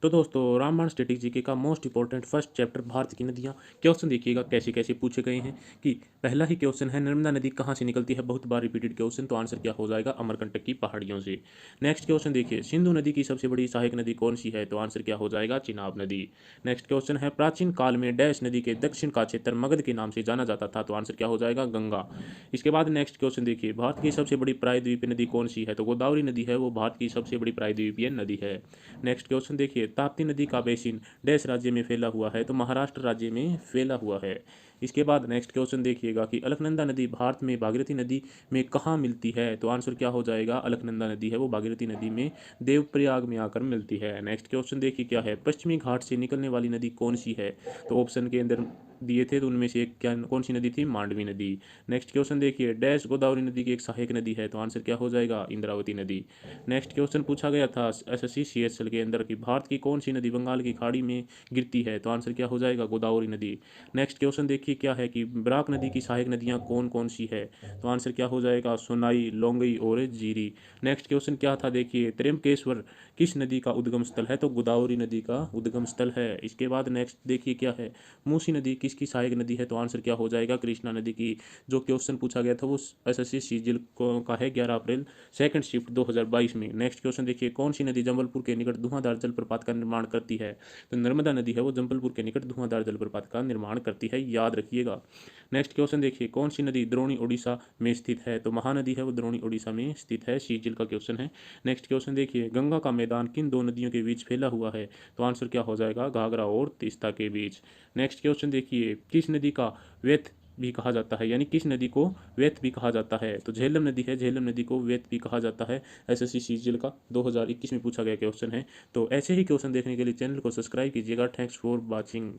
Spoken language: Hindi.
तो दोस्तों रामायण स्टैटिक जीके का most important first chapter Bharat की नदियाँ। क्वेश्चन देखिएगा कैसे कैसे पूछे गए हैं कि पहला ही क्वेश्चन है नर्मदा नदी कहाँ से निकलती है, बहुत बार रिपीटेड क्वेश्चन, तो आंसर क्या हो जाएगा अमरकंटक की पहाड़ियों से। नेक्स्ट क्वेश्चन देखिए सिंधु नदी की सबसे बड़ी सहायक नदी कौन सी है, तो आंसर क्या हो जाएगा चिनाब नदी। नेक्स्ट क्वेश्चन है प्राचीन काल में डैश नदी के दक्षिण का क्षेत्र मगध के नाम से जाना जाता था, तो आंसर क्या हो जाएगा गंगा। इसके बाद नेक्स्ट क्वेश्चन देखिए भारत की सबसे बड़ी प्रायद्वीपीय नदी कौन सी है, तो गोदावरी नदी है, वो भारत की सबसे बड़ी प्रायद्वीपीय नदी है। नेक्स्ट क्वेश्चन देखिए ताप्ती नदी का बेसिन डैश राज्य में फैला हुआ है, तो महाराष्ट्र राज्य में फैला हुआ है। इसके बाद नेक्स्ट क्वेश्चन देखिएगा कि अलकनंदा नदी भारत में भागीरथी नदी में कहाँ मिलती है, तो आंसर क्या हो जाएगा अलकनंदा नदी है, वो भागीरथी नदी में देवप्रयाग में आकर मिलती है। नेक्स्ट क्वेश्चन देखिए क्या है पश्चिमी घाट से निकलने वाली नदी कौन सी है, तो ऑप्शन के अंदर दिए थे तो उनमें से एक क्या कौन सी नदी थी, मांडवी नदी। नेक्स्ट क्वेश्चन देखिए डैश गोदावरी नदी की एक सहायक नदी है, तो आंसर क्या हो जाएगा इंद्रावती नदी। नेक्स्ट क्वेश्चन पूछा गया था एसएससी सीएचएल के अंदर कि भारत की कौन सी नदी बंगाल की खाड़ी में गिरती है, तो आंसर क्या हो जाएगा गोदावरी नदी। नेक्स्ट क्वेश्चन देखिए क्या है कि बराक नदी की सहायक नदियां कौन कौन सी है, तो आंसर क्या हो जाएगा सोनाई, लोंगई और जीरी। नेक्स्ट क्वेश्चन क्या था देखिए त्र्यंबकेश्वर किस नदी का उद्गम स्थल है, तो गोदावरी नदी का उद्गम स्थल है। इसके बाद नेक्स्ट देखिए क्या है मूसी नदी किसकी सहायक नदी है, तो आंसर क्या हो जाएगा कृष्णा नदी की। जो क्वेश्चन पूछा गया था वो एसएससी सीजीएल का है 11 अप्रैल सेकंड शिफ्ट 2022 में। नेक्स्ट क्वेश्चन देखिए कौन सी नदी जबलपुर के निकट धुआंधार जलप्रपात का निर्माण करती है, तो नर्मदा नदी है, वो जबलपुर के निकट धुआंधार जलप्रपात का निर्माण करती है, याद रखिएगा। नेक्स्ट क्वेश्चन देखिए कौन सी नदी द्रोणी उड़ीसा में स्थित है, तो महानदी है, वो द्रोणी उड़ीसा में स्थित है, सीजिल का क्वेश्चन है। नेक्स्ट क्वेश्चन देखिए गंगा का मैदान किन दो नदियों के बीच फैला हुआ है, तो आंसर क्या हो जाएगा घाघरा और तीस्ता के बीच। नेक्स्ट क्वेश्चन देखिए किस नदी का वेथ भी कहा जाता है, यानी किस नदी को वेथ भी कहा जाता है, तो झेलम नदी है, झेलम नदी को वेथ भी कहा जाता है। एसएससी सीजीएल का 2021 में पूछा गया क्वेश्चन है। तो ऐसे ही क्वेश्चन देखने के लिए चैनल को सब्सक्राइब कीजिएगा। Thanks for watching.